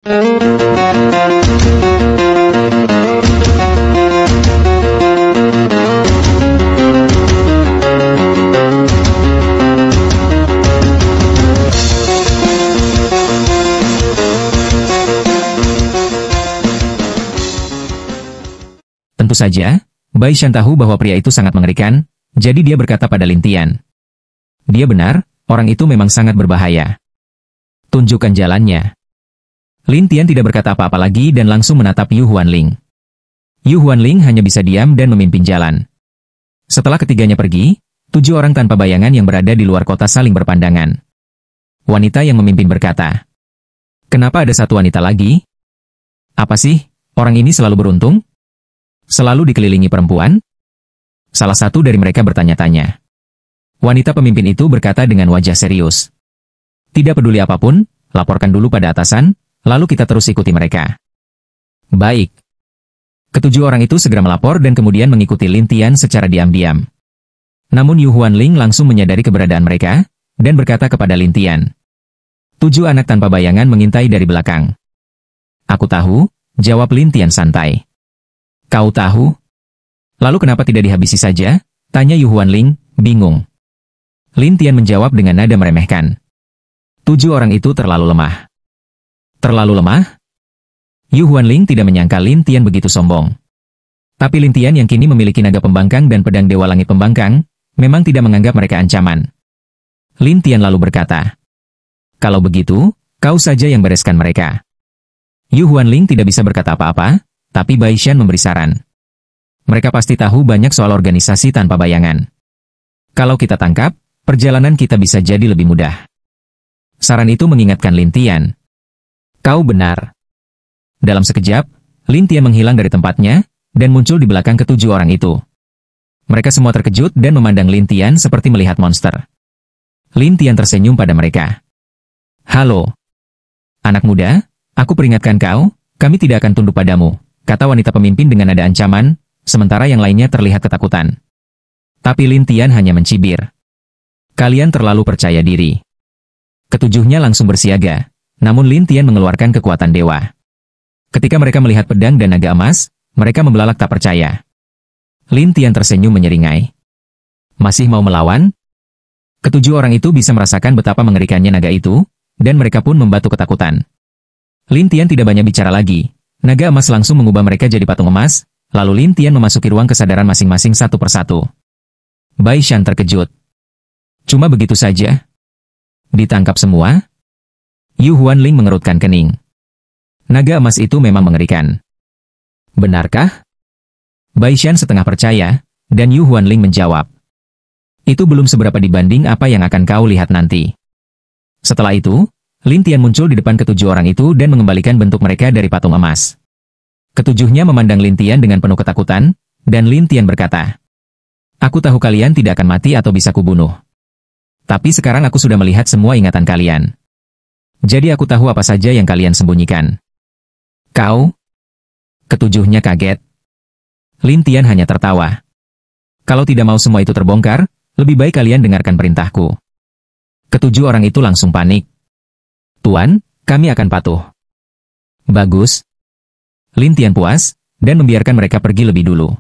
Tentu saja, Bai Shan tahu bahwa pria itu sangat mengerikan, jadi dia berkata pada Lin Tian. Dia benar, orang itu memang sangat berbahaya. Tunjukkan jalannya. Lin Tian tidak berkata apa-apa lagi dan langsung menatap Yu Huanling. Yu Huanling hanya bisa diam dan memimpin jalan. Setelah ketiganya pergi, 7 orang tanpa bayangan yang berada di luar kota saling berpandangan. Wanita yang memimpin berkata, "Kenapa ada satu wanita lagi? Apa sih, orang ini selalu beruntung? Selalu dikelilingi perempuan?" Salah satu dari mereka bertanya-tanya. Wanita pemimpin itu berkata dengan wajah serius. "Tidak peduli apapun, laporkan dulu pada atasan, lalu kita terus ikuti mereka." Baik. Ketujuh orang itu segera melapor dan kemudian mengikuti Lin Tian secara diam-diam. Namun Yu Huanling langsung menyadari keberadaan mereka, dan berkata kepada Lin Tian. 7 anak tanpa bayangan mengintai dari belakang. "Aku tahu," jawab Lin Tian santai. "Kau tahu? Lalu kenapa tidak dihabisi saja?" tanya Yu Huanling, bingung. Lin Tian menjawab dengan nada meremehkan. 7 orang itu terlalu lemah. Terlalu lemah? Yu Huanling tidak menyangka Lin Tian begitu sombong. Tapi Lin Tian yang kini memiliki naga pembangkang dan pedang Dewa Langit Pembangkang, memang tidak menganggap mereka ancaman. Lin Tian lalu berkata, "Kalau begitu, kau saja yang bereskan mereka." Yu Huanling tidak bisa berkata apa-apa, tapi Bai Shan memberi saran. Mereka pasti tahu banyak soal organisasi tanpa bayangan. Kalau kita tangkap, perjalanan kita bisa jadi lebih mudah. Saran itu mengingatkan Lin Tian. Kau benar. Dalam sekejap, Lin Tian menghilang dari tempatnya, dan muncul di belakang ketujuh orang itu. Mereka semua terkejut dan memandang Lin Tian seperti melihat monster. Lin Tian tersenyum pada mereka. "Halo. Anak muda, aku peringatkan kau, kami tidak akan tunduk padamu," kata wanita pemimpin dengan nada ancaman, sementara yang lainnya terlihat ketakutan. Tapi Lin Tian hanya mencibir. "Kalian terlalu percaya diri." Ketujuhnya langsung bersiaga, namun Lin Tian mengeluarkan kekuatan dewa. Ketika mereka melihat pedang dan naga emas, mereka membelalak tak percaya. Lin Tian tersenyum menyeringai. "Masih mau melawan?" Ketujuh orang itu bisa merasakan betapa mengerikannya naga itu, dan mereka pun membatu ketakutan. Lin Tian tidak banyak bicara lagi. Naga emas langsung mengubah mereka jadi patung emas, lalu Lin Tian memasuki ruang kesadaran masing-masing satu persatu. Bai Shan terkejut. "Cuma begitu saja? Ditangkap semua?" Yu Huanling mengerutkan kening. Naga emas itu memang mengerikan. "Benarkah?" Bai Shan setengah percaya, dan Yu Huanling menjawab. "Itu belum seberapa dibanding apa yang akan kau lihat nanti." Setelah itu, Lin Tian muncul di depan ketujuh orang itu dan mengembalikan bentuk mereka dari patung emas. Ketujuhnya memandang Lin Tian dengan penuh ketakutan, dan Lin Tian berkata, "Aku tahu kalian tidak akan mati atau bisa kubunuh. Tapi sekarang aku sudah melihat semua ingatan kalian. Jadi aku tahu apa saja yang kalian sembunyikan." "Kau?" Ketujuhnya kaget. Lin Tian hanya tertawa. "Kalau tidak mau semua itu terbongkar, lebih baik kalian dengarkan perintahku." Ketujuh orang itu langsung panik. "Tuan, kami akan patuh." "Bagus." Lin Tian puas, dan membiarkan mereka pergi lebih dulu.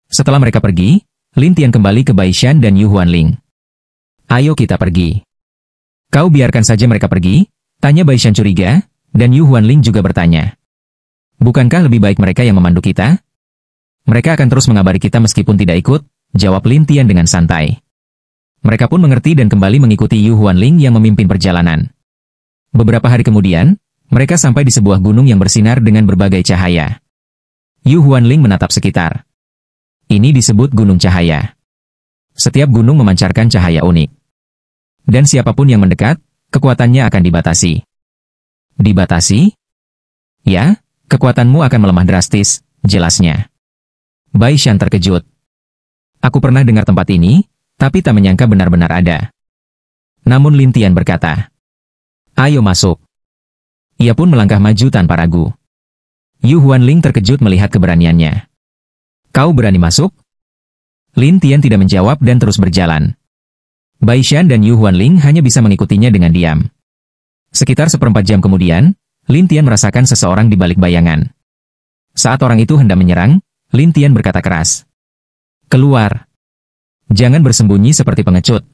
Setelah mereka pergi, Lin Tian kembali ke Bai Shan dan Yu Huanling. "Ayo kita pergi." "Kau biarkan saja mereka pergi?" tanya Bai Shan curiga, dan Yu Huanling juga bertanya. "Bukankah lebih baik mereka yang memandu kita?" "Mereka akan terus mengabari kita meskipun tidak ikut," jawab Lin Tian dengan santai. Mereka pun mengerti dan kembali mengikuti Yu Huanling yang memimpin perjalanan. Beberapa hari kemudian, mereka sampai di sebuah gunung yang bersinar dengan berbagai cahaya. Yu Huanling menatap sekitar. Ini disebut Gunung Cahaya. Setiap gunung memancarkan cahaya unik. Dan siapapun yang mendekat, kekuatannya akan dibatasi. "Dibatasi?" "Ya, kekuatanmu akan melemah drastis," jelasnya. Bai Shan terkejut. "Aku pernah dengar tempat ini, tapi tak menyangka benar-benar ada." Namun Lin Tian berkata, "Ayo masuk." Ia pun melangkah maju tanpa ragu. Yu Huanling terkejut melihat keberaniannya. "Kau berani masuk?" Lin Tian tidak menjawab dan terus berjalan. Bai Shan dan Yu Huanling hanya bisa mengikutinya dengan diam. Sekitar 1/4 jam kemudian, Lin Tian merasakan seseorang di balik bayangan. Saat orang itu hendak menyerang, Lin Tian berkata keras. Keluar. Jangan bersembunyi seperti pengecut.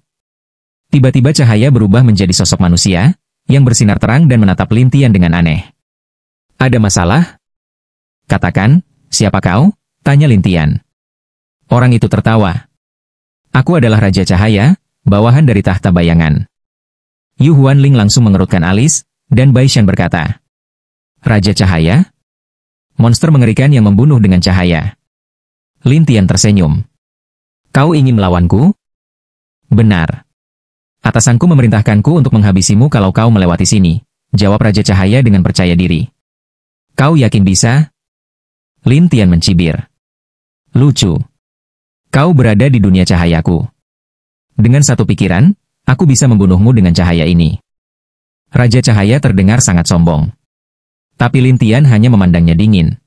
Tiba-tiba cahaya berubah menjadi sosok manusia, yang bersinar terang dan menatap Lin Tian dengan aneh. Ada masalah? Katakan, siapa kau? Tanya Lin Tian. Orang itu tertawa. Aku adalah Raja Cahaya, bawahan dari tahta bayangan. Yu Huanling langsung mengerutkan alis, dan Bai Shan berkata. Raja Cahaya? Monster mengerikan yang membunuh dengan cahaya. Lin Tian tersenyum. Kau ingin melawanku? Benar. Atasanku memerintahkanku untuk menghabisimu kalau kau melewati sini, jawab Raja Cahaya dengan percaya diri. Kau yakin bisa? Lin Tian mencibir. Lucu. Kau berada di dunia cahayaku. Dengan satu pikiran, aku bisa membunuhmu dengan cahaya ini. Raja Cahaya terdengar sangat sombong. Tapi Lin Tian hanya memandangnya dingin.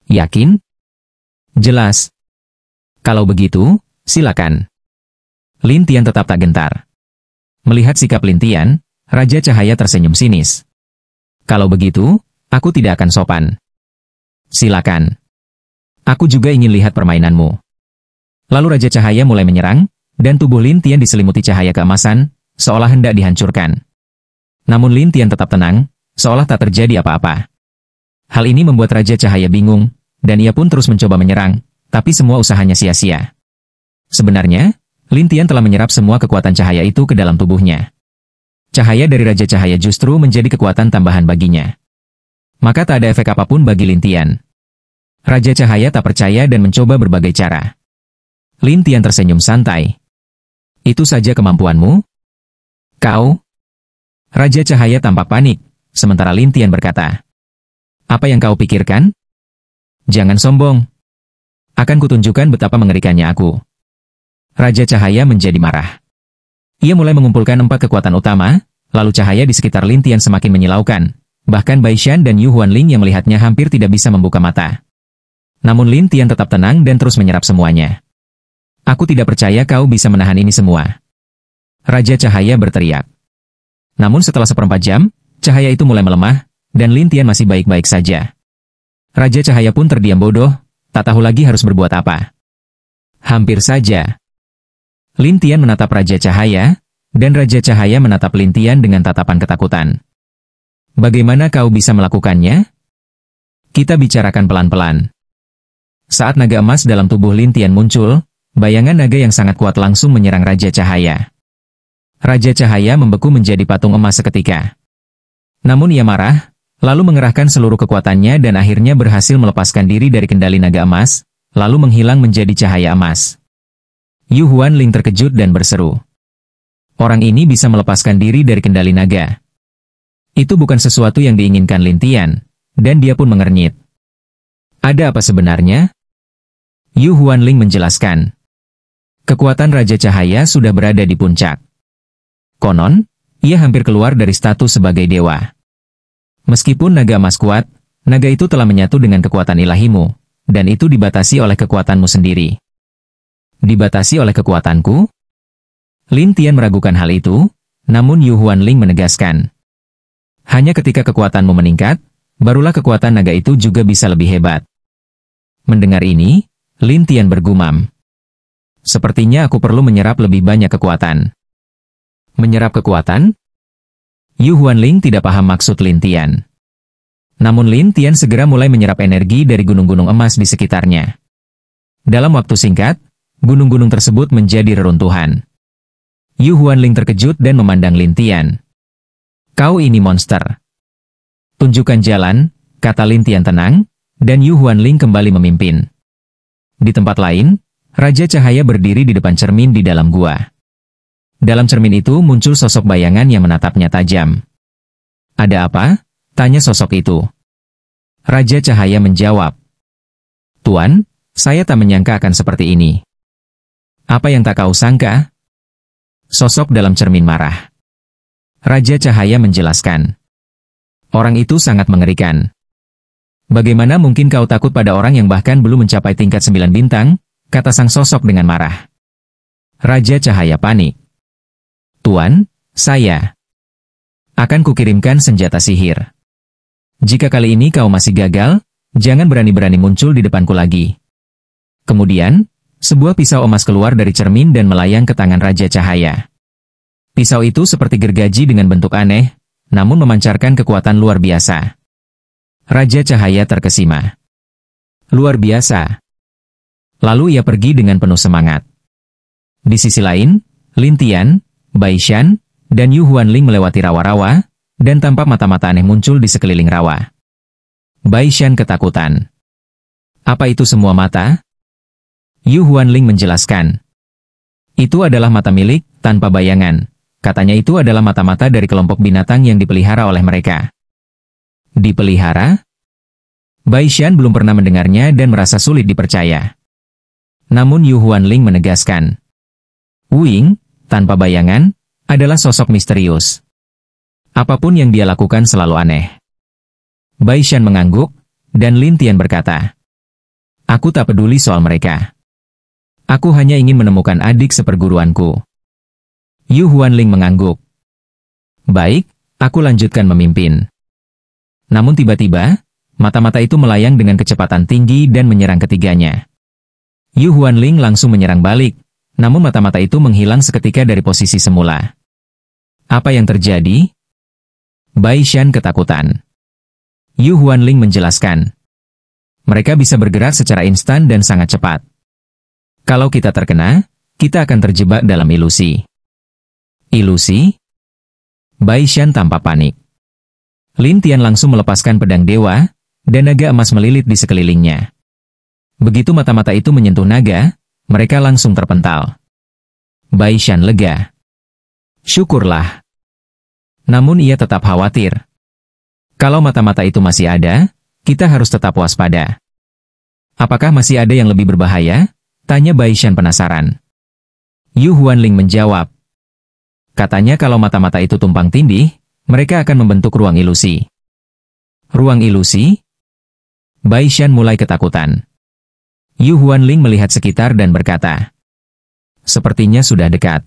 Yakin? Jelas. Kalau begitu, silakan. Lin Tian tetap tak gentar. Melihat sikap Lin Tian, Raja Cahaya tersenyum sinis. Kalau begitu, aku tidak akan sopan. Silakan. Aku juga ingin lihat permainanmu. Lalu Raja Cahaya mulai menyerang, dan tubuh Lin Tian diselimuti cahaya keemasan, seolah hendak dihancurkan. Namun Lin Tian tetap tenang, seolah tak terjadi apa-apa. Hal ini membuat Raja Cahaya bingung, dan ia pun terus mencoba menyerang, tapi semua usahanya sia-sia. Sebenarnya, Lin Tian telah menyerap semua kekuatan cahaya itu ke dalam tubuhnya. Cahaya dari Raja Cahaya justru menjadi kekuatan tambahan baginya. Maka tak ada efek apapun bagi Lin Tian. Raja Cahaya tak percaya dan mencoba berbagai cara. Lin Tian tersenyum santai. Itu saja kemampuanmu? Kau? Raja Cahaya tampak panik, sementara Lin Tian berkata. Apa yang kau pikirkan? Jangan sombong. Akan kutunjukkan betapa mengerikannya aku. Raja Cahaya menjadi marah. Ia mulai mengumpulkan 4 kekuatan utama, lalu cahaya di sekitar Lin Tian semakin menyilaukan. Bahkan Bai Shan dan Yu Huanling yang melihatnya hampir tidak bisa membuka mata. Namun Lin Tian tetap tenang dan terus menyerap semuanya. Aku tidak percaya kau bisa menahan ini semua. Raja Cahaya berteriak. Namun setelah seperempat jam, cahaya itu mulai melemah, dan Lin Tian masih baik-baik saja. Raja Cahaya pun terdiam bodoh, tak tahu lagi harus berbuat apa. Hampir saja. Lin Tian menatap Raja Cahaya, dan Raja Cahaya menatap Lin Tian dengan tatapan ketakutan. Bagaimana kau bisa melakukannya? Kita bicarakan pelan-pelan. Saat naga emas dalam tubuh Lin Tian muncul, bayangan naga yang sangat kuat langsung menyerang Raja Cahaya. Raja Cahaya membeku menjadi patung emas seketika. Namun ia marah, lalu mengerahkan seluruh kekuatannya dan akhirnya berhasil melepaskan diri dari kendali naga emas, lalu menghilang menjadi cahaya emas. Yu Huanling terkejut dan berseru. Orang ini bisa melepaskan diri dari kendali naga. Itu bukan sesuatu yang diinginkan Lin Tian, dan dia pun mengernyit. Ada apa sebenarnya? Yu Huanling menjelaskan. Kekuatan Raja Cahaya sudah berada di puncak. Konon, ia hampir keluar dari status sebagai dewa. Meskipun naga emas kuat, naga itu telah menyatu dengan kekuatan ilahimu, dan itu dibatasi oleh kekuatanmu sendiri. Dibatasi oleh kekuatanku? Lin Tian meragukan hal itu, namun Yu Huanling menegaskan. Hanya ketika kekuatanmu meningkat, barulah kekuatan naga itu juga bisa lebih hebat. Mendengar ini, Lin Tian bergumam. Sepertinya aku perlu menyerap lebih banyak kekuatan. Menyerap kekuatan? Yu Huanling tidak paham maksud Lin Tian. Namun Lin Tian segera mulai menyerap energi dari gunung-gunung emas di sekitarnya. Dalam waktu singkat, gunung-gunung tersebut menjadi reruntuhan. Yu Huanling terkejut dan memandang Lin Tian. Kau ini monster. Tunjukkan jalan, kata Lin Tian tenang, dan Yu Huanling kembali memimpin. Di tempat lain, Raja Cahaya berdiri di depan cermin di dalam gua. Dalam cermin itu muncul sosok bayangan yang menatapnya tajam. Ada apa? Tanya sosok itu. Raja Cahaya menjawab. Tuan, saya tak menyangka akan seperti ini. Apa yang tak kau sangka? Sosok dalam cermin marah. Raja Cahaya menjelaskan. Orang itu sangat mengerikan. Bagaimana mungkin kau takut pada orang yang bahkan belum mencapai tingkat 9 bintang, kata sang sosok dengan marah. Raja Cahaya panik. Tuan, saya akan kukirimkan senjata sihir. Jika kali ini kau masih gagal, jangan berani-berani muncul di depanku lagi. Kemudian, sebuah pisau emas keluar dari cermin dan melayang ke tangan Raja Cahaya. Pisau itu seperti gergaji dengan bentuk aneh, namun memancarkan kekuatan luar biasa. Raja Cahaya terkesima. Luar biasa. Lalu ia pergi dengan penuh semangat. Di sisi lain, Lin Tian, Bai Shan, dan Yu Huanling melewati rawa-rawa, dan tampak mata-mata aneh muncul di sekeliling rawa. Bai Shan ketakutan. Apa itu semua mata? Yu Huanling menjelaskan. Itu adalah mata milik, tanpa bayangan. Katanya itu adalah mata-mata dari kelompok binatang yang dipelihara oleh mereka. Dipelihara? Bai Shan belum pernah mendengarnya dan merasa sulit dipercaya. Namun Yu Huanling menegaskan. Wing, tanpa bayangan, adalah sosok misterius. Apapun yang dia lakukan selalu aneh. Bai Shan mengangguk, dan Lin Tian berkata, aku tak peduli soal mereka. Aku hanya ingin menemukan adik seperguruanku. Yu Huanling mengangguk. Baik, aku lanjutkan memimpin. Namun tiba-tiba, mata-mata itu melayang dengan kecepatan tinggi dan menyerang ketiganya. Yu Huanling langsung menyerang balik, namun mata-mata itu menghilang seketika dari posisi semula. Apa yang terjadi? Bai Shan ketakutan. Yu Huanling menjelaskan. Mereka bisa bergerak secara instan dan sangat cepat. Kalau kita terkena, kita akan terjebak dalam ilusi. Ilusi? Bai Shan tampak panik. Lin Tian langsung melepaskan pedang dewa, dan naga emas melilit di sekelilingnya. Begitu mata-mata itu menyentuh naga, mereka langsung terpental. Bai Shan lega. Syukurlah. Namun ia tetap khawatir. Kalau mata-mata itu masih ada, kita harus tetap waspada. Apakah masih ada yang lebih berbahaya? Tanya Bai Shan penasaran. Yu Huanling menjawab. Katanya kalau mata-mata itu tumpang tindih, mereka akan membentuk ruang ilusi. Ruang ilusi? Bai Shan mulai ketakutan. Yu Huanling melihat sekitar dan berkata, sepertinya sudah dekat.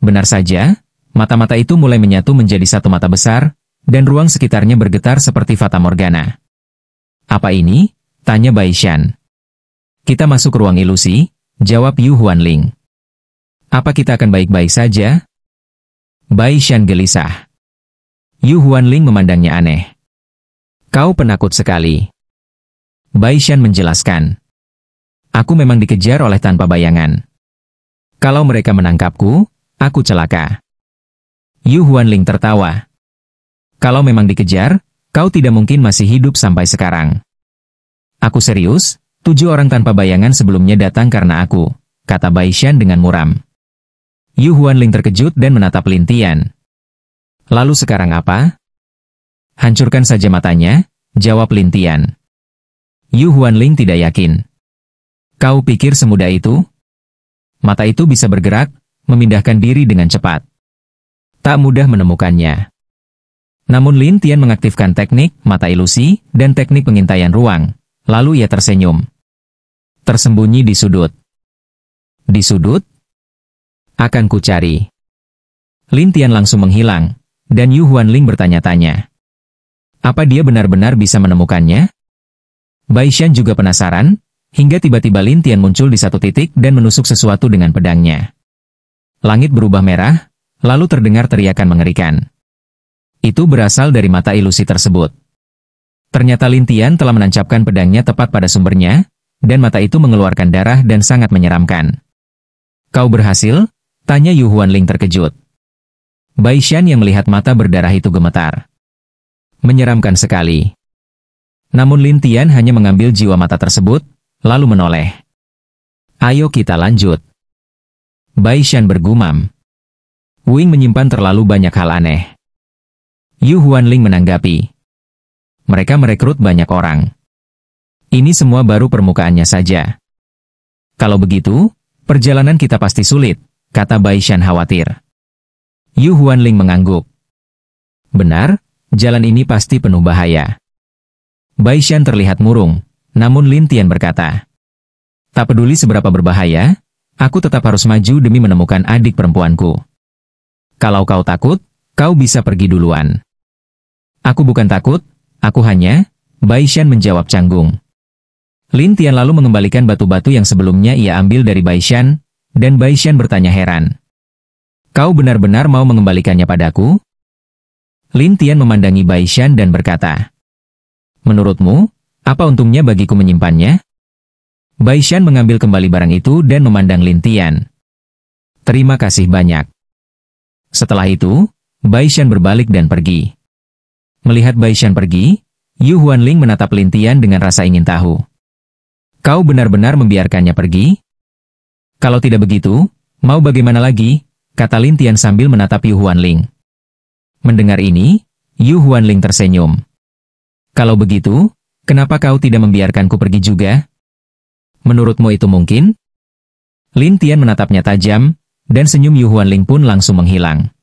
Benar saja, mata-mata itu mulai menyatu menjadi satu mata besar, dan ruang sekitarnya bergetar seperti fata morgana. Apa ini? Tanya Bai Shan. Kita masuk ruang ilusi, jawab Yu Huanling. Apa kita akan baik-baik saja? Bai Shan gelisah. Yu Huanling memandangnya aneh. Kau penakut sekali. Bai Shan menjelaskan. Aku memang dikejar oleh tanpa bayangan. Kalau mereka menangkapku, aku celaka. Yu Huanling tertawa. Kalau memang dikejar, kau tidak mungkin masih hidup sampai sekarang. Aku serius, 7 orang tanpa bayangan sebelumnya datang karena aku, kata Bai Shan dengan muram. Yu Huanling terkejut dan menatap Lin Tian. Lalu sekarang apa? Hancurkan saja matanya, jawab Lin Tian. Yu Huanling tidak yakin. Kau pikir semudah itu? Mata itu bisa bergerak, memindahkan diri dengan cepat. Tak mudah menemukannya. Namun Lin Tian mengaktifkan teknik mata ilusi dan teknik pengintaian ruang, lalu ia tersenyum. Tersembunyi di sudut. Di sudut? Akan kucari. Lin Tian langsung menghilang, dan Yu Huanling bertanya-tanya. Apa dia benar-benar bisa menemukannya? Bai Shan juga penasaran, hingga tiba-tiba Lin Tian muncul di satu titik dan menusuk sesuatu dengan pedangnya. Langit berubah merah, lalu terdengar teriakan mengerikan. Itu berasal dari mata ilusi tersebut. Ternyata Lin Tian telah menancapkan pedangnya tepat pada sumbernya, dan mata itu mengeluarkan darah dan sangat menyeramkan. Kau berhasil? Tanya Yu Huanling terkejut. Bai Shan yang melihat mata berdarah itu gemetar. Menyeramkan sekali. Namun Lin Tian hanya mengambil jiwa mata tersebut, lalu menoleh. Ayo kita lanjut. Bai Shan bergumam. Wing menyimpan terlalu banyak hal aneh. Yu Huanling menanggapi. Mereka merekrut banyak orang. Ini semua baru permukaannya saja. Kalau begitu, perjalanan kita pasti sulit, kata Bai Shan khawatir. Yu Huanling mengangguk. Benar, jalan ini pasti penuh bahaya. Bai Shan terlihat murung, namun Lin Tian berkata, tak peduli seberapa berbahaya, aku tetap harus maju demi menemukan adik perempuanku. Kalau kau takut, kau bisa pergi duluan. Aku bukan takut, Aku hanya, Bai Shan menjawab canggung. Lin Tian lalu mengembalikan batu-batu yang sebelumnya ia ambil dari Bai Shan, dan Bai Shan bertanya heran. Kau benar-benar mau mengembalikannya padaku? Lin Tian memandangi Bai Shan dan berkata, menurutmu, apa untungnya bagiku menyimpannya? Bai Shan mengambil kembali barang itu dan memandang Lin Tian. Terima kasih banyak. Setelah itu, Bai Shan berbalik dan pergi. Melihat Bai Shan pergi, Yu Huanling menatap Lin Tian dengan rasa ingin tahu. Kau benar-benar membiarkannya pergi? Kalau tidak begitu, mau bagaimana lagi? Kata Lin Tian sambil menatap Yu Huanling. Mendengar ini, Yu Huanling tersenyum. Kalau begitu, kenapa kau tidak membiarkanku pergi juga? Menurutmu itu mungkin? Lin Tian menatapnya tajam, dan senyum Yu Huanling pun langsung menghilang.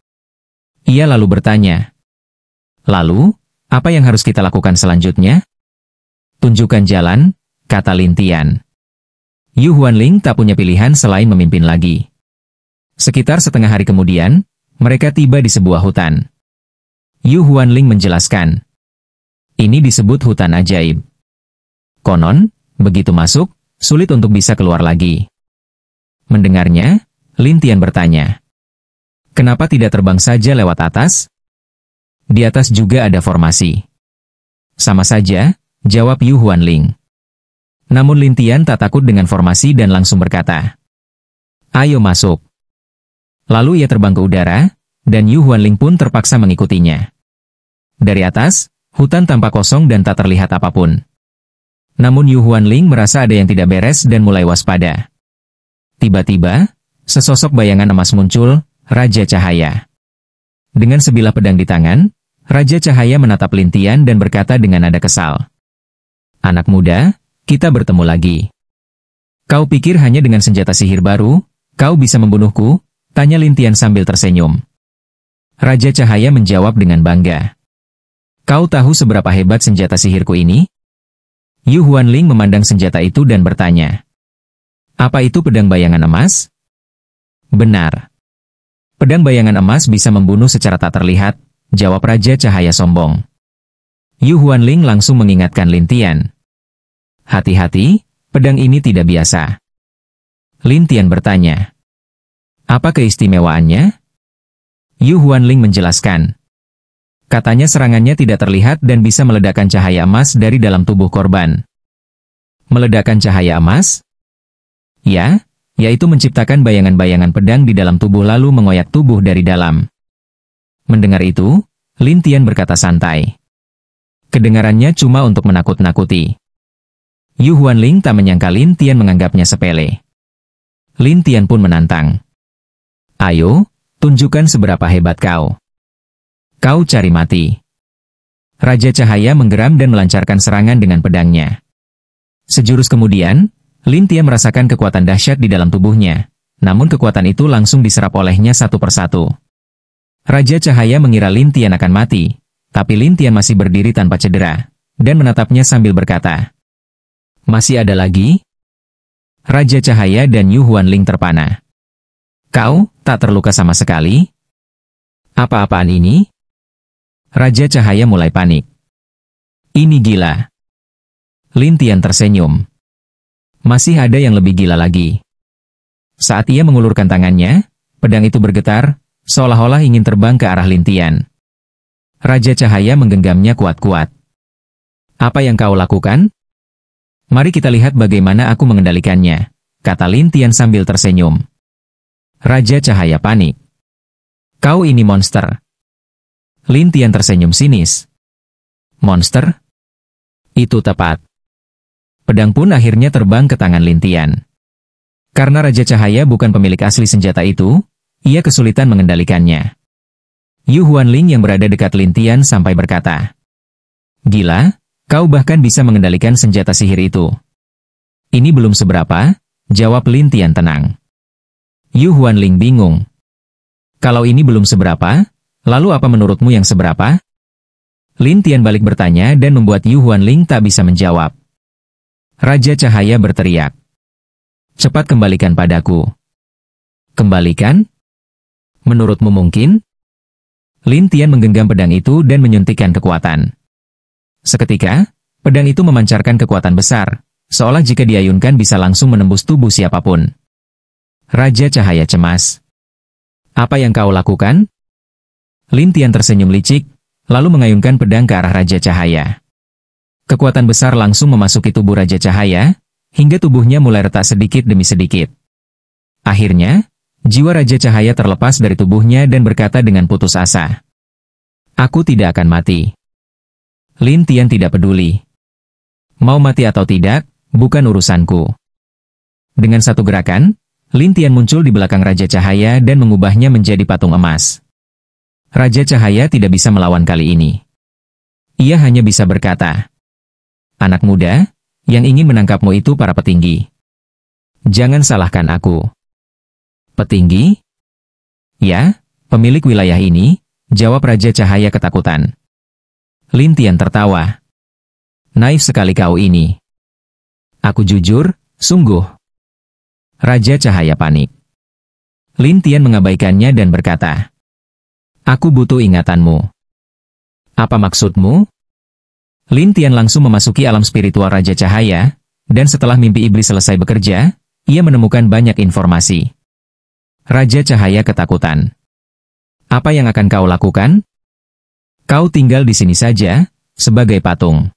Ia lalu bertanya. Lalu, apa yang harus kita lakukan selanjutnya? Tunjukkan jalan, kata Lin Tian. Yu Huanling tak punya pilihan selain memimpin lagi. Sekitar setengah hari kemudian, mereka tiba di sebuah hutan. Yu Huanling menjelaskan. Ini disebut hutan ajaib. Konon, begitu masuk, sulit untuk bisa keluar lagi. Mendengarnya, Lin Tian bertanya. Kenapa tidak terbang saja lewat atas? Di atas juga ada formasi. Sama saja, jawab Yu Huanling. Namun Lin Tian tak takut dengan formasi dan langsung berkata. Ayo masuk. Lalu ia terbang ke udara, dan Yu Huanling pun terpaksa mengikutinya. Dari atas, hutan tampak kosong dan tak terlihat apapun. Namun Yu Huanling merasa ada yang tidak beres dan mulai waspada. Tiba-tiba, sesosok bayangan emas muncul, Raja Cahaya. Dengan sebilah pedang di tangan, Raja Cahaya menatap Lin Tian dan berkata dengan nada kesal. Anak muda, kita bertemu lagi. Kau pikir hanya dengan senjata sihir baru, kau bisa membunuhku? Tanya Lin Tian sambil tersenyum. Raja Cahaya menjawab dengan bangga. Kau tahu seberapa hebat senjata sihirku ini? Yu Huanling memandang senjata itu dan bertanya. Apa itu pedang bayangan emas? Benar. Pedang bayangan emas bisa membunuh secara tak terlihat, jawab Raja Cahaya sombong. Yu Huanling langsung mengingatkan Lin Tian. Hati-hati, pedang ini tidak biasa. Lin Tian bertanya. Apa keistimewaannya? Yu Huanling menjelaskan. Katanya serangannya tidak terlihat dan bisa meledakkan cahaya emas dari dalam tubuh korban. Meledakkan cahaya emas? Ya, yaitu menciptakan bayangan-bayangan pedang di dalam tubuh lalu mengoyak tubuh dari dalam. Mendengar itu, Lin Tian berkata santai. Kedengarannya cuma untuk menakut-nakuti. Yu Huanling tak menyangka Lin Tian menganggapnya sepele. Lin Tian pun menantang. Ayo, tunjukkan seberapa hebat kau. Kau cari mati. Raja Cahaya menggeram dan melancarkan serangan dengan pedangnya. Sejurus kemudian, Lin Tian merasakan kekuatan dahsyat di dalam tubuhnya, namun kekuatan itu langsung diserap olehnya satu persatu. Raja Cahaya mengira Lin Tian akan mati, tapi Lin Tian masih berdiri tanpa cedera, dan menatapnya sambil berkata, masih ada lagi? Raja Cahaya dan Yu Huanling terpana. Kau, tak terluka sama sekali? Apa-apaan ini? Raja Cahaya mulai panik. Ini gila. Lin Tian tersenyum. Masih ada yang lebih gila lagi. Saat ia mengulurkan tangannya, pedang itu bergetar, seolah-olah ingin terbang ke arah Lin Tian. Raja Cahaya menggenggamnya kuat-kuat. Apa yang kau lakukan? Mari kita lihat bagaimana aku mengendalikannya, kata Lin Tian sambil tersenyum. Raja Cahaya panik. Kau ini monster. Lin Tian tersenyum sinis. Monster? Itu tepat. Pedang pun akhirnya terbang ke tangan Lin Tian. Karena Raja Cahaya bukan pemilik asli senjata itu, ia kesulitan mengendalikannya. Yu Huanling yang berada dekat Lin Tian sampai berkata, Gila, kau bahkan bisa mengendalikan senjata sihir itu. Ini belum seberapa, jawab Lin Tian tenang. Yu Huanling bingung. Kalau ini belum seberapa, lalu apa menurutmu yang seberapa? Lin Tian balik bertanya dan membuat Yu Huanling tak bisa menjawab. Raja Cahaya berteriak. Cepat kembalikan padaku. Kembalikan? Menurutmu mungkin? Lin Tian menggenggam pedang itu dan menyuntikkan kekuatan. Seketika, pedang itu memancarkan kekuatan besar, seolah jika diayunkan bisa langsung menembus tubuh siapapun. Raja Cahaya cemas. Apa yang kau lakukan? Lin Tian tersenyum licik, lalu mengayunkan pedang ke arah Raja Cahaya. Kekuatan besar langsung memasuki tubuh Raja Cahaya, hingga tubuhnya mulai retak sedikit demi sedikit. Akhirnya, jiwa Raja Cahaya terlepas dari tubuhnya dan berkata dengan putus asa. Aku tidak akan mati. Lin Tian tidak peduli. Mau mati atau tidak, bukan urusanku. Dengan satu gerakan, Lin Tian muncul di belakang Raja Cahaya dan mengubahnya menjadi patung emas. Raja Cahaya tidak bisa melawan kali ini. Ia hanya bisa berkata, anak muda, yang ingin menangkapmu itu para petinggi. Jangan salahkan aku. Petinggi? Ya, pemilik wilayah ini, jawab Raja Cahaya ketakutan. Lin Tian tertawa. Naif sekali kau ini. Aku jujur, sungguh. Raja Cahaya panik. Lin Tian mengabaikannya dan berkata, aku butuh ingatanmu. Apa maksudmu? Lin Tian langsung memasuki alam spiritual Raja Cahaya, dan setelah mimpi iblis selesai bekerja, ia menemukan banyak informasi. Raja Cahaya ketakutan. Apa yang akan kau lakukan? Kau tinggal di sini saja, sebagai patung.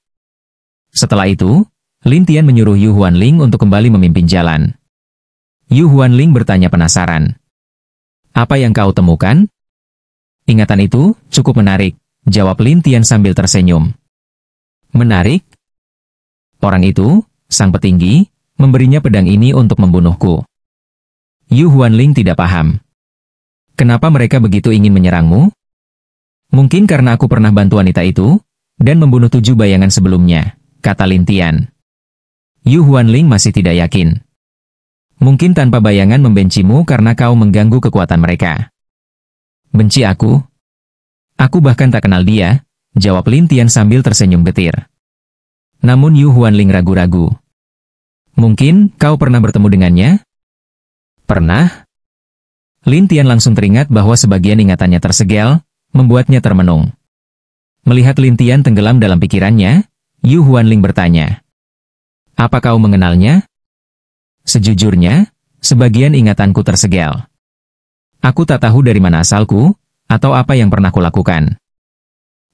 Setelah itu, Lin Tian menyuruh Yu Huanling untuk kembali memimpin jalan. Yu Huanling bertanya penasaran. Apa yang kau temukan? Ingatan itu cukup menarik, jawab Lin Tian sambil tersenyum. Menarik? Orang itu, sang petinggi, memberinya pedang ini untuk membunuhku. Yu Huanling tidak paham. Kenapa mereka begitu ingin menyerangmu? Mungkin karena aku pernah bantu wanita itu, dan membunuh 7 bayangan sebelumnya, kata Lin Tian. Yu Huanling masih tidak yakin. Mungkin tanpa bayangan membencimu karena kau mengganggu kekuatan mereka. Benci aku? Aku bahkan tak kenal dia, jawab Lin Tian sambil tersenyum getir. Namun Yu Huanling ragu-ragu. Mungkin kau pernah bertemu dengannya? Pernah? Lin Tian langsung teringat bahwa sebagian ingatannya tersegel, membuatnya termenung. Melihat Lin Tian tenggelam dalam pikirannya, Yu Huanling bertanya. Apa kau mengenalnya? Sejujurnya, sebagian ingatanku tersegel. Aku tak tahu dari mana asalku, atau apa yang pernah kulakukan.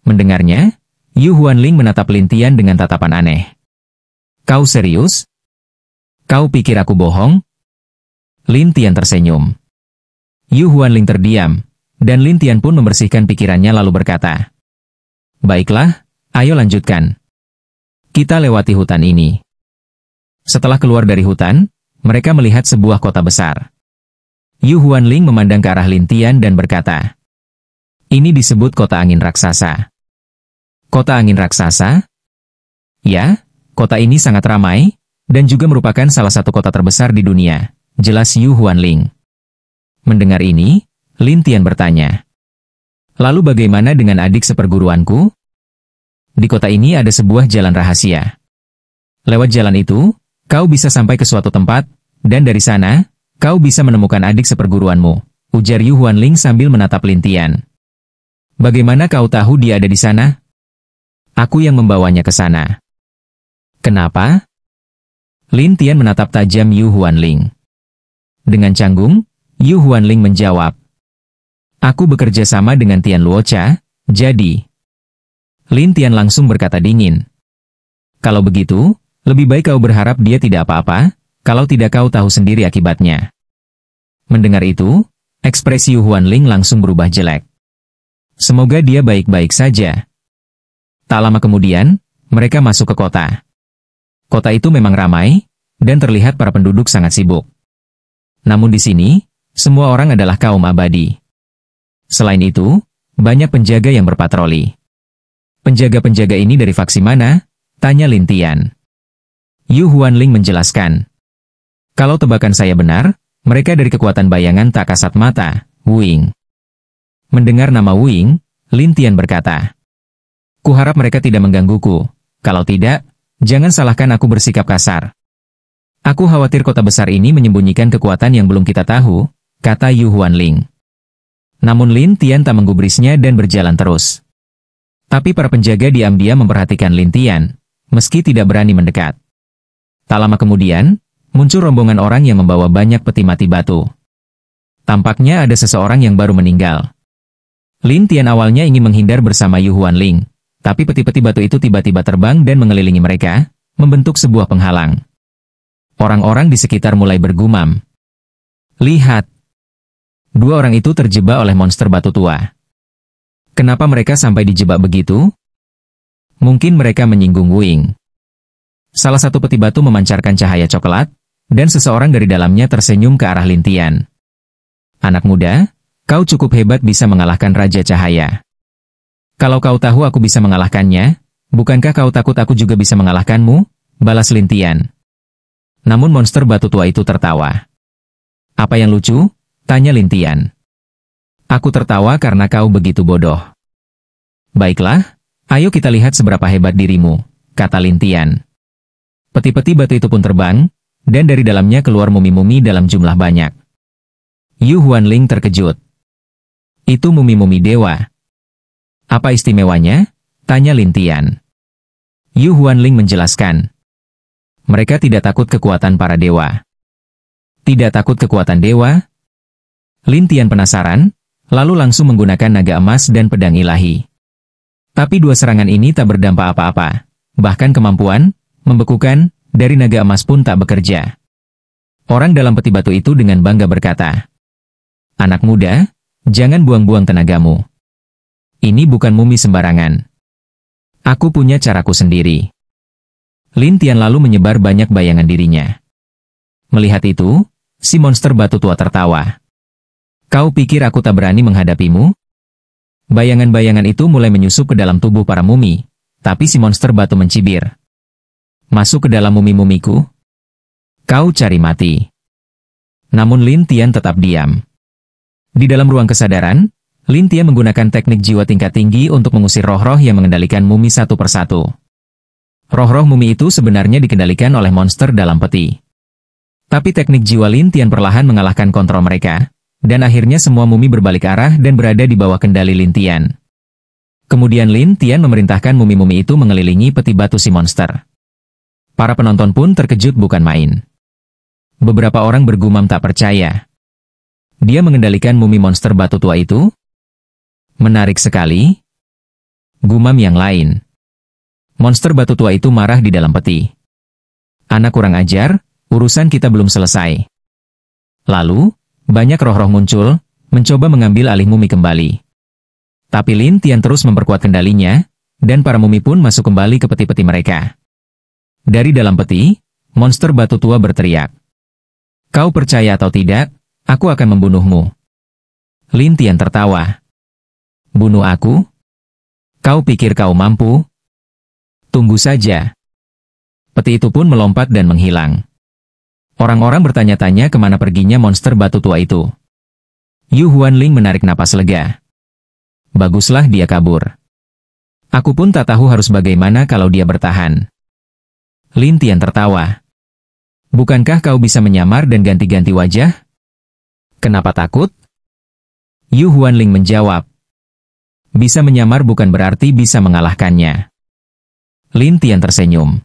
Mendengarnya, Yu Huanling menatap Lin Tian dengan tatapan aneh. Kau serius? Kau pikir aku bohong? Lin Tian tersenyum. Yu Huanling terdiam, dan Lin Tian pun membersihkan pikirannya lalu berkata. Baiklah, ayo lanjutkan. Kita lewati hutan ini. Setelah keluar dari hutan, mereka melihat sebuah kota besar. Yu Huanling memandang ke arah Lin Tian dan berkata, ini disebut kota angin raksasa. Kota angin raksasa? Ya, kota ini sangat ramai, dan juga merupakan salah satu kota terbesar di dunia, jelas Yu Huanling. Mendengar ini, Lin Tian bertanya, lalu bagaimana dengan adik seperguruanku? Di kota ini ada sebuah jalan rahasia. Lewat jalan itu, kau bisa sampai ke suatu tempat, dan dari sana, kau bisa menemukan adik seperguruanmu, ujar Yu Huanling sambil menatap Lin Tian. Bagaimana kau tahu dia ada di sana? Aku yang membawanya ke sana. Kenapa? Lin Tian menatap tajam Yu Huanling. Dengan canggung, Yu Huanling menjawab. Aku bekerja sama dengan Tian Luocha, jadi. Lin Tian langsung berkata dingin. Kalau begitu, lebih baik kau berharap dia tidak apa-apa, kalau tidak kau tahu sendiri akibatnya. Mendengar itu, ekspresi Yu Huanling langsung berubah jelek. Semoga dia baik-baik saja. Tak lama kemudian, mereka masuk ke kota. Kota itu memang ramai, dan terlihat para penduduk sangat sibuk. Namun di sini, semua orang adalah kaum abadi. Selain itu, banyak penjaga yang berpatroli. Penjaga-penjaga ini dari faksi mana? Tanya Lin Tian. Yu Huanling menjelaskan. Kalau tebakan saya benar, mereka dari kekuatan bayangan tak kasat mata, Wuing. Mendengar nama Wuing, Lin Tian berkata. Kuharap mereka tidak menggangguku. Kalau tidak, jangan salahkan aku bersikap kasar. Aku khawatir kota besar ini menyembunyikan kekuatan yang belum kita tahu, kata Yu Huanling. Namun Lin Tian tak menggubrisnya dan berjalan terus. Tapi para penjaga diam-diam memperhatikan Lin Tian, meski tidak berani mendekat. Tak lama kemudian, muncul rombongan orang yang membawa banyak peti mati batu. Tampaknya ada seseorang yang baru meninggal. Lin Tian awalnya ingin menghindar bersama Yu Huanling, tapi peti-peti batu itu tiba-tiba terbang dan mengelilingi mereka, membentuk sebuah penghalang. Orang-orang di sekitar mulai bergumam. Lihat! Dua orang itu terjebak oleh monster batu tua. Kenapa mereka sampai dijebak begitu? Mungkin mereka menyinggung Wu Ying. Salah satu peti batu memancarkan cahaya coklat, dan seseorang dari dalamnya tersenyum ke arah Lin Tian. Anak muda, kau cukup hebat bisa mengalahkan Raja Cahaya. Kalau kau tahu aku bisa mengalahkannya, bukankah kau takut aku juga bisa mengalahkanmu? Balas Lin Tian. Namun monster batu tua itu tertawa. Apa yang lucu? Tanya Lin Tian. Aku tertawa karena kau begitu bodoh. Baiklah, ayo kita lihat seberapa hebat dirimu, kata Lin Tian. Peti-peti batu itu pun terbang, dan dari dalamnya keluar mumi-mumi dalam jumlah banyak. Yu Huanling terkejut. Itu mumi-mumi dewa. Apa istimewanya? Tanya Lin Tian. Yu Huanling menjelaskan. Mereka tidak takut kekuatan para dewa. Tidak takut kekuatan dewa? Lin Tian penasaran, lalu langsung menggunakan naga emas dan pedang ilahi. Tapi dua serangan ini tak berdampak apa-apa. Bahkan kemampuan, membekukan, dari naga emas pun tak bekerja. Orang dalam peti batu itu dengan bangga berkata, Anak muda, jangan buang-buang tenagamu. Ini bukan mumi sembarangan. Aku punya caraku sendiri. Lin Tian lalu menyebar banyak bayangan dirinya. Melihat itu, si monster batu tua tertawa. Kau pikir aku tak berani menghadapimu? Bayangan-bayangan itu mulai menyusup ke dalam tubuh para mumi, tapi si monster batu mencibir. Masuk ke dalam mumi-mumiku? Kau cari mati. Namun Lin Tian tetap diam. Di dalam ruang kesadaran, Lin Tian menggunakan teknik jiwa tingkat tinggi untuk mengusir roh-roh yang mengendalikan mumi satu persatu. Roh-roh mumi itu sebenarnya dikendalikan oleh monster dalam peti. Tapi teknik jiwa Lin Tian perlahan mengalahkan kontrol mereka, dan akhirnya semua mumi berbalik arah dan berada di bawah kendali Lin Tian. Kemudian Lin Tian memerintahkan mumi-mumi itu mengelilingi peti batu si monster. Para penonton pun terkejut bukan main. Beberapa orang bergumam tak percaya. Dia mengendalikan mumi monster batu tua itu? Menarik sekali. Gumam yang lain. Monster batu tua itu marah di dalam peti. Anak kurang ajar, urusan kita belum selesai. Lalu, banyak roh-roh muncul, mencoba mengambil alih mumi kembali. Tapi Lin Tian terus memperkuat kendalinya, dan para mumi pun masuk kembali ke peti-peti mereka. Dari dalam peti, monster batu tua berteriak. Kau percaya atau tidak, aku akan membunuhmu. Lin Tian tertawa. Bunuh aku? Kau pikir kau mampu? Tunggu saja. Peti itu pun melompat dan menghilang. Orang-orang bertanya-tanya kemana perginya monster batu tua itu. Yu Huanling menarik napas lega. Baguslah dia kabur. Aku pun tak tahu harus bagaimana kalau dia bertahan. Lin Tian tertawa. Bukankah kau bisa menyamar dan ganti-ganti wajah? Kenapa takut? Yu Huanling menjawab. Bisa menyamar bukan berarti bisa mengalahkannya. Lin Tian tersenyum.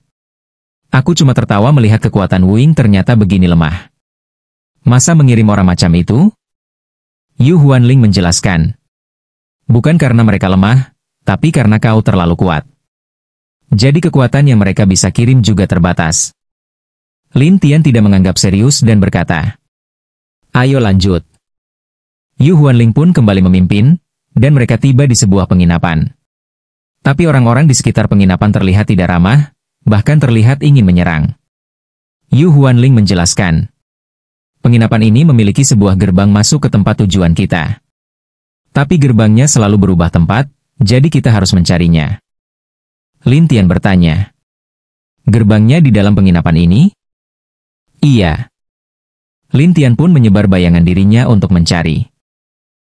Aku cuma tertawa melihat kekuatan Wu Ying ternyata begini lemah. Masa mengirim orang macam itu? Yu Huanling menjelaskan. Bukan karena mereka lemah, tapi karena kau terlalu kuat. Jadi kekuatan yang mereka bisa kirim juga terbatas. Lin Tian tidak menganggap serius dan berkata, Ayo lanjut. Yu Huanling pun kembali memimpin, dan mereka tiba di sebuah penginapan. Tapi orang-orang di sekitar penginapan terlihat tidak ramah, bahkan terlihat ingin menyerang. Yu Huanling menjelaskan. Penginapan ini memiliki sebuah gerbang masuk ke tempat tujuan kita. Tapi gerbangnya selalu berubah tempat, jadi kita harus mencarinya. Lin Tian bertanya. Gerbangnya di dalam penginapan ini? Iya. Lin Tian pun menyebar bayangan dirinya untuk mencari.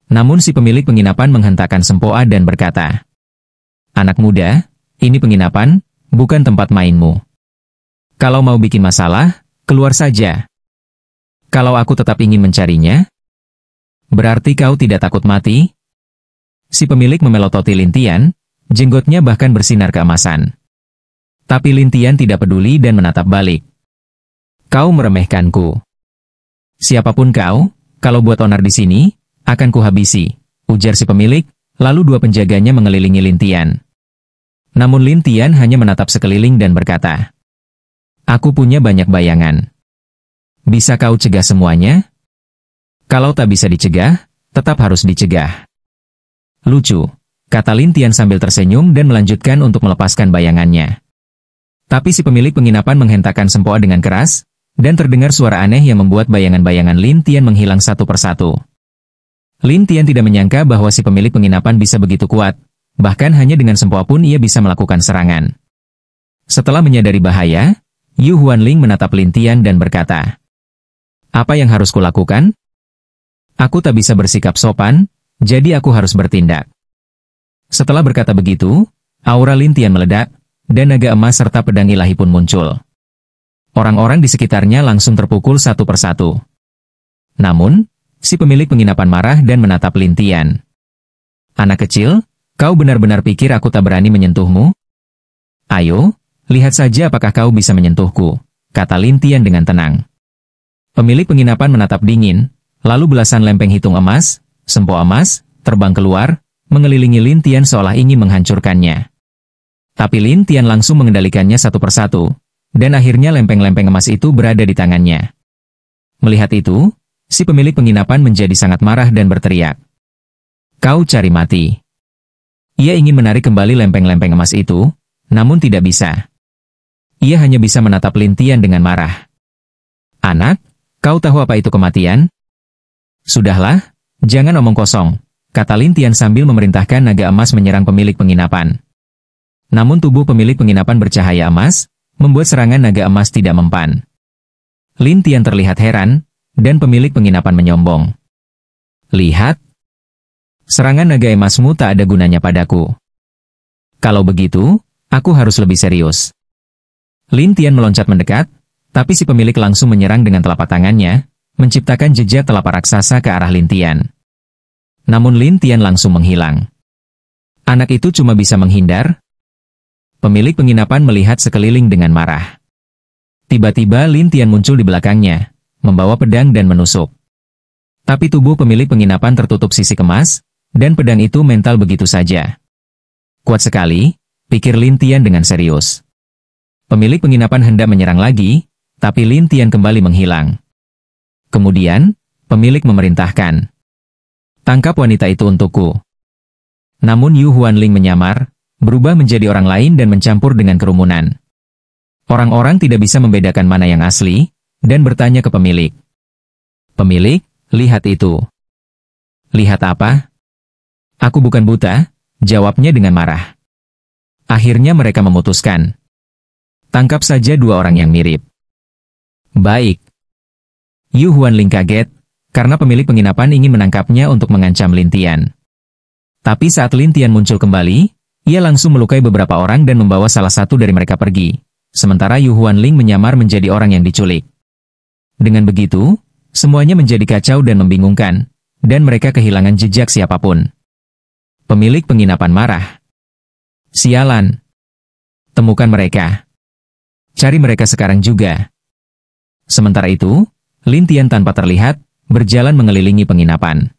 Namun si pemilik penginapan menghentakkan sempoa dan berkata, Anak muda, ini penginapan, bukan tempat mainmu. Kalau mau bikin masalah, keluar saja. Kalau aku tetap ingin mencarinya, berarti kau tidak takut mati? Si pemilik memelototi Lin Tian, jenggotnya bahkan bersinar keemasan. Tapi Lin Tian tidak peduli dan menatap balik. Kau meremehkanku. Siapapun kau, kalau buat onar di sini, akan kuhabisi, ujar si pemilik, lalu dua penjaganya mengelilingi Lin Tian. Namun Lin Tian hanya menatap sekeliling dan berkata, "Aku punya banyak bayangan. Bisa kau cegah semuanya? Kalau tak bisa dicegah, tetap harus dicegah." Lucu, kata Lin Tian sambil tersenyum dan melanjutkan untuk melepaskan bayangannya. Tapi si pemilik penginapan menghentakkan sempoa dengan keras, dan terdengar suara aneh yang membuat bayangan-bayangan Lin Tian menghilang satu persatu. Lin Tian tidak menyangka bahwa si pemilik penginapan bisa begitu kuat, bahkan hanya dengan sempoa pun ia bisa melakukan serangan. Setelah menyadari bahaya, Yu Huanling menatap Lin Tian dan berkata, "Apa yang harus kulakukan? Aku tak bisa bersikap sopan, jadi aku harus bertindak." Setelah berkata begitu, aura Lin Tian meledak, dan naga emas serta pedang ilahi pun muncul. Orang-orang di sekitarnya langsung terpukul satu persatu. Namun, si pemilik penginapan marah dan menatap Lin Tian. "Anak kecil, kau benar-benar pikir aku tak berani menyentuhmu? Ayo, lihat saja apakah kau bisa menyentuhku," kata Lin Tian dengan tenang. Pemilik penginapan menatap dingin, lalu belasan lempeng hitung emas, sempoa emas, terbang keluar, mengelilingi Lin Tian seolah ingin menghancurkannya. Tapi Lin Tian langsung mengendalikannya satu persatu, dan akhirnya lempeng-lempeng emas itu berada di tangannya. Melihat itu, si pemilik penginapan menjadi sangat marah dan berteriak, "Kau cari mati." Ia ingin menarik kembali lempeng-lempeng emas itu, namun tidak bisa. Ia hanya bisa menatap Lin Tian dengan marah. "Anak, kau tahu apa itu kematian?" "Sudahlah, jangan omong kosong," kata Lin Tian sambil memerintahkan naga emas menyerang pemilik penginapan. Namun tubuh pemilik penginapan bercahaya emas, membuat serangan naga emas tidak mempan. Lin Tian terlihat heran, dan pemilik penginapan menyombong. "Lihat, serangan naga emasmu tak ada gunanya padaku. Kalau begitu, aku harus lebih serius." Lin Tian meloncat mendekat, tapi si pemilik langsung menyerang dengan telapak tangannya, menciptakan jejak telapak raksasa ke arah Lin Tian. Namun Lin Tian langsung menghilang. Anak itu cuma bisa menghindar. Pemilik penginapan melihat sekeliling dengan marah. Tiba-tiba Lin Tian muncul di belakangnya, membawa pedang dan menusuk. Tapi tubuh pemilik penginapan tertutup sisik emas, dan pedang itu mental begitu saja. Kuat sekali, pikir Lin Tian dengan serius. Pemilik penginapan hendak menyerang lagi, tapi Lin Tian kembali menghilang. Kemudian, pemilik memerintahkan, "Tangkap wanita itu untukku." Namun Yu Huanling menyamar, berubah menjadi orang lain dan mencampur dengan kerumunan. Orang-orang tidak bisa membedakan mana yang asli, dan bertanya ke pemilik. "Pemilik, lihat itu." "Lihat apa?" "Aku bukan buta," jawabnya dengan marah. Akhirnya mereka memutuskan, "Tangkap saja dua orang yang mirip." "Baik." Yu Huanling kaget, karena pemilik penginapan ingin menangkapnya untuk mengancam Lin Tian. Tapi saat Lin Tian muncul kembali, ia langsung melukai beberapa orang dan membawa salah satu dari mereka pergi, sementara Yu Huanling menyamar menjadi orang yang diculik. Dengan begitu, semuanya menjadi kacau dan membingungkan, dan mereka kehilangan jejak siapapun. Pemilik penginapan marah. "Sialan. Temukan mereka. Cari mereka sekarang juga." Sementara itu, Lin Tian tanpa terlihat, berjalan mengelilingi penginapan.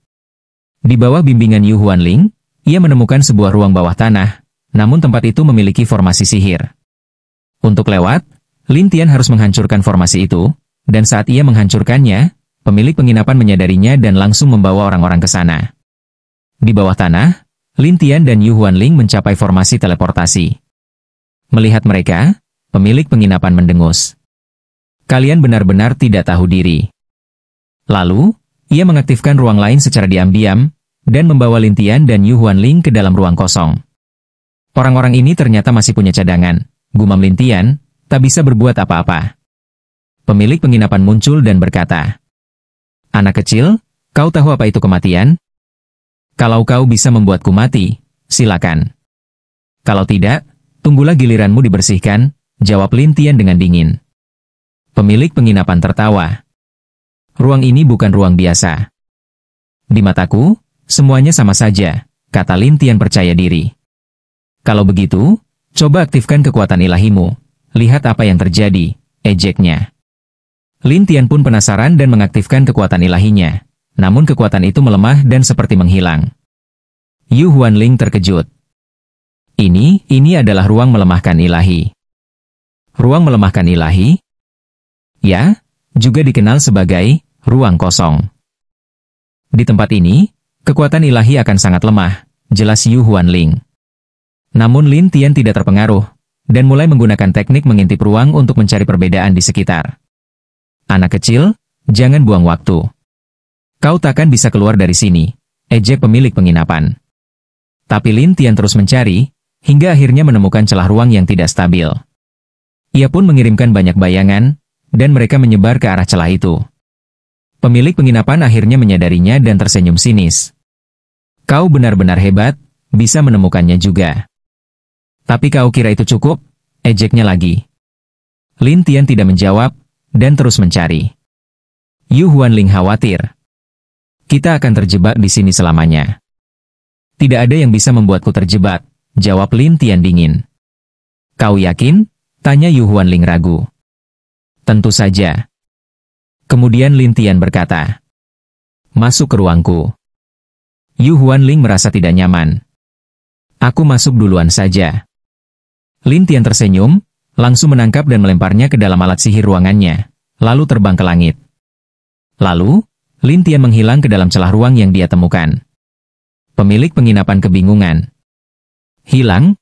Di bawah bimbingan Yu Huanling, ia menemukan sebuah ruang bawah tanah, namun tempat itu memiliki formasi sihir. Untuk lewat, Lin Tian harus menghancurkan formasi itu, dan saat ia menghancurkannya, pemilik penginapan menyadarinya dan langsung membawa orang-orang ke sana. Di bawah tanah, Lin Tian dan Yu Huanling mencapai formasi teleportasi. Melihat mereka, pemilik penginapan mendengus. "Kalian benar-benar tidak tahu diri." Lalu, ia mengaktifkan ruang lain secara diam-diam, dan membawa Lin Tian dan Yu Huanling ke dalam ruang kosong. Orang-orang ini ternyata masih punya cadangan, gumam Lin Tian, tak bisa berbuat apa-apa. Pemilik penginapan muncul dan berkata, "Anak kecil, kau tahu apa itu kematian? Kalau kau bisa membuatku mati, silakan. Kalau tidak, tunggulah giliranmu dibersihkan," jawab Lin Tian dengan dingin. Pemilik penginapan tertawa. "Ruang ini bukan ruang biasa. Di mataku, semuanya sama saja," kata Lin Tian percaya diri. Kalau begitu, coba aktifkan kekuatan ilahimu. Lihat apa yang terjadi, ejeknya. Lin Tian pun penasaran dan mengaktifkan kekuatan ilahinya. Namun kekuatan itu melemah dan seperti menghilang. Yu Huanling terkejut. Ini adalah ruang melemahkan ilahi. Ruang melemahkan ilahi? Ya, juga dikenal sebagai ruang kosong. Di tempat ini, kekuatan ilahi akan sangat lemah, jelas Yu Huanling. Namun Lin Tian tidak terpengaruh, dan mulai menggunakan teknik mengintip ruang untuk mencari perbedaan di sekitar. Anak kecil, jangan buang waktu. Kau takkan bisa keluar dari sini, ejek pemilik penginapan. Tapi Lin Tian terus mencari, hingga akhirnya menemukan celah ruang yang tidak stabil. Ia pun mengirimkan banyak bayangan, dan mereka menyebar ke arah celah itu. Pemilik penginapan akhirnya menyadarinya dan tersenyum sinis. Kau benar-benar hebat, bisa menemukannya juga. Tapi kau kira itu cukup? Ejeknya lagi. Lin Tian tidak menjawab, dan terus mencari. Yu Huanling khawatir. Kita akan terjebak di sini selamanya. Tidak ada yang bisa membuatku terjebak, jawab Lin Tian dingin. Kau yakin? Tanya Yu Huanling ragu. Tentu saja. Kemudian Lin Tian berkata, masuk ke ruangku. Yu Huanling merasa tidak nyaman. Aku masuk duluan saja. Lin Tian tersenyum, langsung menangkap dan melemparnya ke dalam alat sihir ruangannya, lalu terbang ke langit. Lalu, Lin Tian menghilang ke dalam celah ruang yang dia temukan. Pemilik penginapan kebingungan. Hilang?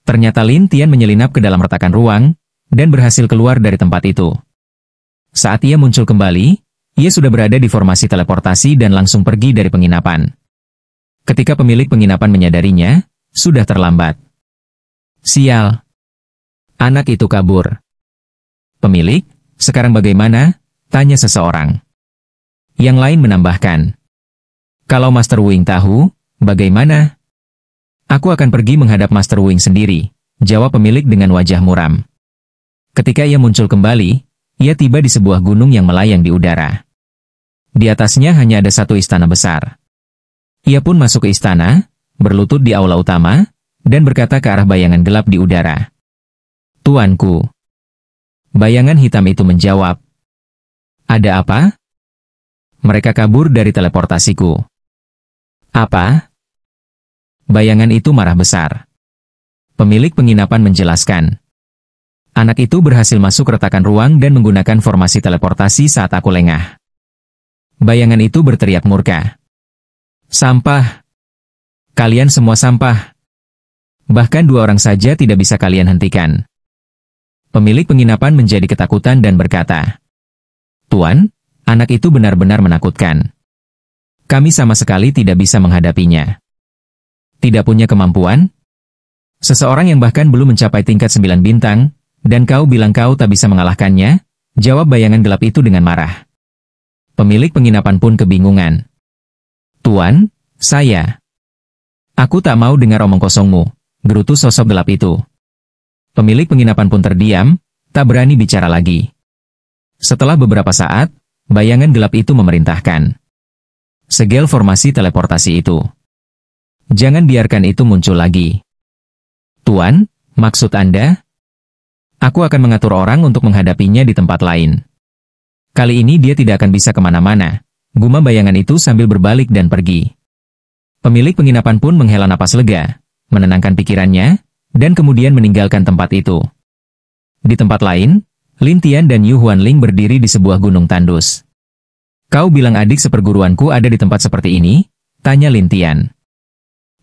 Ternyata Lin Tian menyelinap ke dalam retakan ruang, dan berhasil keluar dari tempat itu. Saat ia muncul kembali, ia sudah berada di formasi teleportasi dan langsung pergi dari penginapan. Ketika pemilik penginapan menyadarinya, sudah terlambat. Sial. Anak itu kabur. Pemilik, sekarang bagaimana? Tanya seseorang. Yang lain menambahkan. Kalau Master Wuing tahu, bagaimana? Aku akan pergi menghadap Master Wuing sendiri, jawab pemilik dengan wajah muram. Ketika ia muncul kembali, ia tiba di sebuah gunung yang melayang di udara. Di atasnya hanya ada satu istana besar. Ia pun masuk ke istana, berlutut di aula utama, dan berkata ke arah bayangan gelap di udara. Tuanku. Bayangan hitam itu menjawab. Ada apa? Mereka kabur dari teleportasiku. Apa? Bayangan itu marah besar. Pemilik penginapan menjelaskan. Anak itu berhasil masuk retakan ruang dan menggunakan formasi teleportasi saat aku lengah. Bayangan itu berteriak murka. Sampah. Kalian semua sampah. Bahkan 2 orang saja tidak bisa kalian hentikan. Pemilik penginapan menjadi ketakutan dan berkata, Tuan, anak itu benar-benar menakutkan. Kami sama sekali tidak bisa menghadapinya. Tidak punya kemampuan? Seseorang yang bahkan belum mencapai tingkat 9 bintang, dan kau bilang kau tak bisa mengalahkannya? Jawab bayangan gelap itu dengan marah. Pemilik penginapan pun kebingungan. Tuan, saya. Aku tak mau dengar omong kosongmu, gerutu sosok gelap itu. Pemilik penginapan pun terdiam, tak berani bicara lagi. Setelah beberapa saat, bayangan gelap itu memerintahkan. Segel formasi teleportasi itu. Jangan biarkan itu muncul lagi. Tuan, maksud Anda? Aku akan mengatur orang untuk menghadapinya di tempat lain. Kali ini dia tidak akan bisa kemana-mana, gumam bayangan itu sambil berbalik dan pergi. Pemilik penginapan pun menghela napas lega, menenangkan pikirannya, dan kemudian meninggalkan tempat itu. Di tempat lain, Lin Tian dan Yu Huanling berdiri di sebuah gunung tandus. Kau bilang adik seperguruanku ada di tempat seperti ini? Tanya Lin Tian.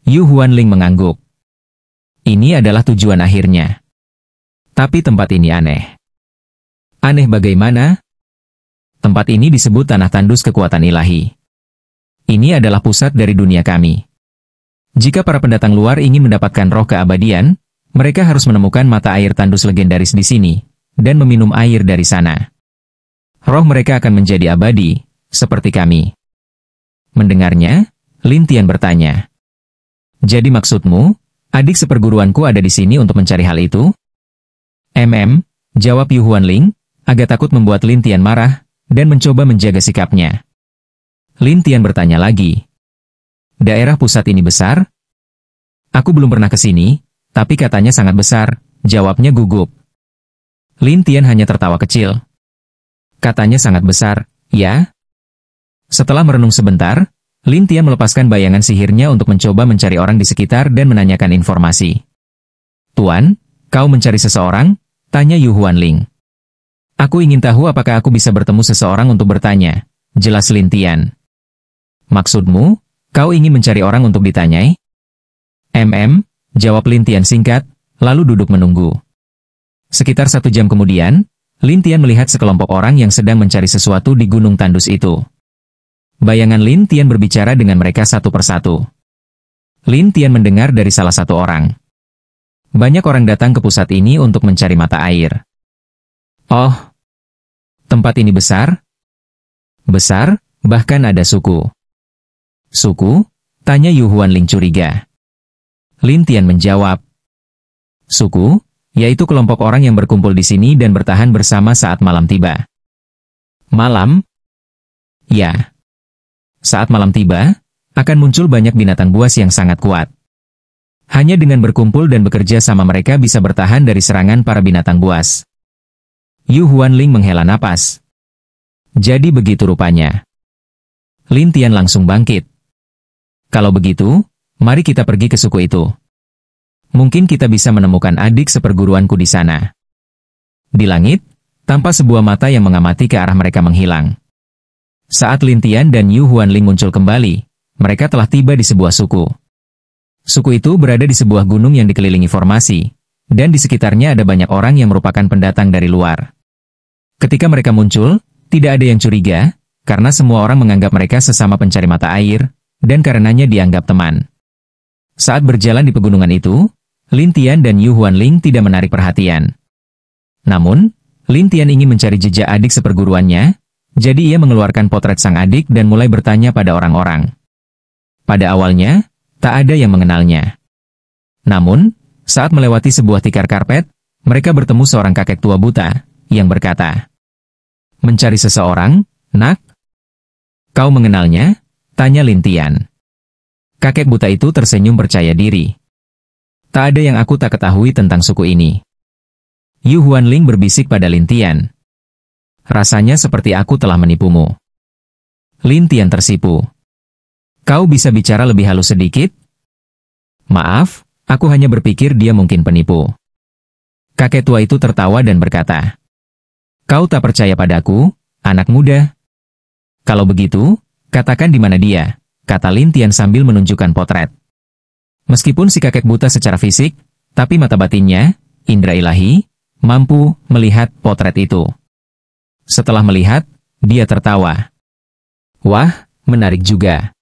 Yu Huanling mengangguk. Ini adalah tujuan akhirnya. Tapi tempat ini aneh. Aneh bagaimana? Tempat ini disebut tanah tandus kekuatan ilahi. Ini adalah pusat dari dunia kami. Jika para pendatang luar ingin mendapatkan roh keabadian, mereka harus menemukan mata air tandus legendaris di sini, dan meminum air dari sana. Roh mereka akan menjadi abadi, seperti kami. Mendengarnya, Lin Tian bertanya. Jadi maksudmu, adik seperguruanku ada di sini untuk mencari hal itu? Jawab Yu Huanling, agak takut membuat Lin Tian marah, dan mencoba menjaga sikapnya. Lin Tian bertanya lagi. Daerah pusat ini besar? Aku belum pernah ke sini, Tapi katanya sangat besar, jawabnya gugup. Lin Tian hanya tertawa kecil. Katanya sangat besar, ya? Setelah merenung sebentar, Lin Tian melepaskan bayangan sihirnya untuk mencoba mencari orang di sekitar dan menanyakan informasi. Tuan, kau mencari seseorang? Tanya Yu Huanling. Aku ingin tahu apakah aku bisa bertemu seseorang untuk bertanya, jelas Lin Tian. Maksudmu, kau ingin mencari orang untuk ditanyai? Jawab Lin Tian singkat, lalu duduk menunggu. Sekitar 1 jam kemudian, Lin Tian melihat sekelompok orang yang sedang mencari sesuatu di gunung tandus itu. Bayangan Lin Tian berbicara dengan mereka satu persatu. Lin Tian mendengar dari salah satu orang. Banyak orang datang ke pusat ini untuk mencari mata air. Oh, tempat ini besar? Besar, bahkan ada suku. Suku? Tanya Yu Huanling curiga. Lin Tian menjawab. Suku, yaitu kelompok orang yang berkumpul di sini dan bertahan bersama saat malam tiba. Malam? Ya. Saat malam tiba, akan muncul banyak binatang buas yang sangat kuat. Hanya dengan berkumpul dan bekerja sama mereka bisa bertahan dari serangan para binatang buas. Yu Huanling menghela napas. Jadi begitu rupanya. Lin Tian langsung bangkit. Kalau begitu, mari kita pergi ke suku itu. Mungkin kita bisa menemukan adik seperguruanku di sana. Di langit, tampak sebuah mata yang mengamati ke arah mereka menghilang. Saat Lin Tian dan Yu Huanling muncul kembali, mereka telah tiba di sebuah suku. Suku itu berada di sebuah gunung yang dikelilingi formasi, dan di sekitarnya ada banyak orang yang merupakan pendatang dari luar. Ketika mereka muncul, tidak ada yang curiga, karena semua orang menganggap mereka sesama pencari mata air, dan karenanya dianggap teman. Saat berjalan di pegunungan itu, Lin Tian dan Yu Huanling tidak menarik perhatian. Namun, Lin Tian ingin mencari jejak adik seperguruannya, jadi ia mengeluarkan potret sang adik dan mulai bertanya pada orang-orang. Pada awalnya, tak ada yang mengenalnya. Namun, saat melewati sebuah tikar karpet, mereka bertemu seorang kakek tua buta, yang berkata, "Mencari seseorang, nak? Kau mengenalnya?" Tanya Lin Tian. Kakek buta itu tersenyum percaya diri. Tak ada yang aku tak ketahui tentang suku ini. Yu Huanling berbisik pada Lin Tian. Rasanya seperti aku telah menipumu. Lin Tian tersipu. Kau bisa bicara lebih halus sedikit? Maaf, aku hanya berpikir dia mungkin penipu. Kakek tua itu tertawa dan berkata, Kau tak percaya padaku, anak muda? Kalau begitu, katakan di mana dia, kata Lin Tian sambil menunjukkan potret. Meskipun si kakek buta secara fisik, tapi mata batinnya, indera ilahi, mampu melihat potret itu. Setelah melihat, dia tertawa. Wah, menarik juga.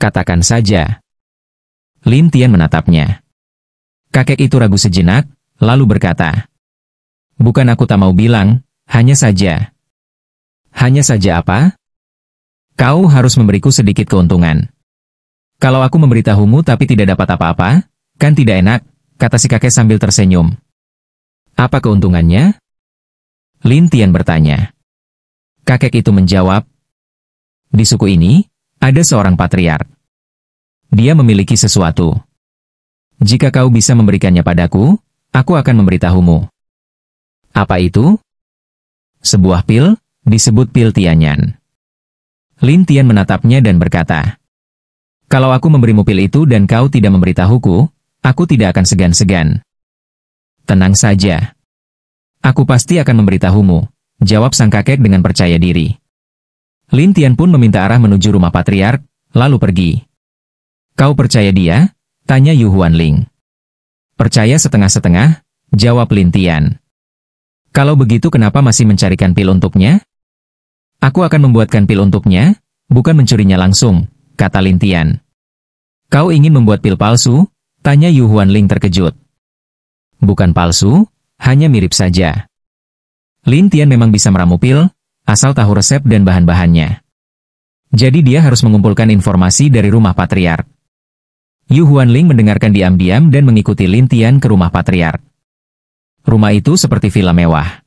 Katakan saja. Lin Tian menatapnya. Kakek itu ragu sejenak, lalu berkata, Bukan aku tak mau bilang, hanya saja. Hanya saja apa? Kau harus memberiku sedikit keuntungan. Kalau aku memberitahumu tapi tidak dapat apa-apa, kan tidak enak, kata si kakek sambil tersenyum. Apa keuntungannya? Lin Tian bertanya. Kakek itu menjawab, Di suku ini, ada seorang patriark. Dia memiliki sesuatu. Jika kau bisa memberikannya padaku, aku akan memberitahumu. Apa itu? Sebuah pil, disebut pil Tianyan. Lin Tian menatapnya dan berkata, Kalau aku memberimu pil itu dan kau tidak memberitahuku, aku tidak akan segan-segan. Tenang saja. Aku pasti akan memberitahumu, jawab sang kakek dengan percaya diri. Lin Tian pun meminta arah menuju rumah patriark, lalu pergi. Kau percaya dia? Tanya Yu Huanling. Percaya setengah-setengah, jawab Lin Tian. Kalau begitu kenapa masih mencarikan pil untuknya? Aku akan membuatkan pil untuknya, bukan mencurinya langsung, kata Lin Tian. Kau ingin membuat pil palsu? Tanya Yu Huanling terkejut. Bukan palsu, hanya mirip saja. Lin Tian memang bisa meramu pil, asal tahu resep dan bahan-bahannya. Jadi dia harus mengumpulkan informasi dari rumah patriark. Yu Huanling mendengarkan diam-diam dan mengikuti Lin Tian ke rumah patriark. Rumah itu seperti villa mewah.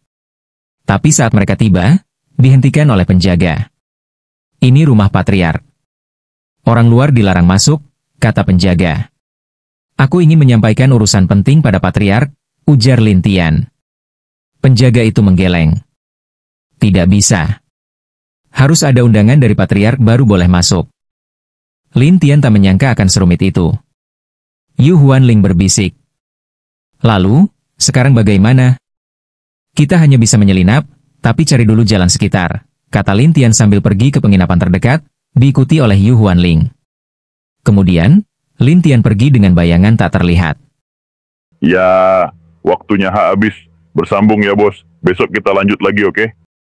Tapi saat mereka tiba, dihentikan oleh penjaga. Ini rumah patriark. Orang luar dilarang masuk, kata penjaga. Aku ingin menyampaikan urusan penting pada Patriark, ujar Lin Tian. Penjaga itu menggeleng. Tidak bisa. Harus ada undangan dari Patriark baru boleh masuk. Lin Tian tak menyangka akan serumit itu. Yu Huanling berbisik. Lalu, sekarang bagaimana? Kita hanya bisa menyelinap, tapi cari dulu jalan sekitar, kata Lin Tian sambil pergi ke penginapan terdekat, diikuti oleh Yu Huanling. Kemudian, Lin Tian pergi dengan bayangan tak terlihat. Ya, waktunya habis. Bersambung ya bos. Besok kita lanjut lagi, oke?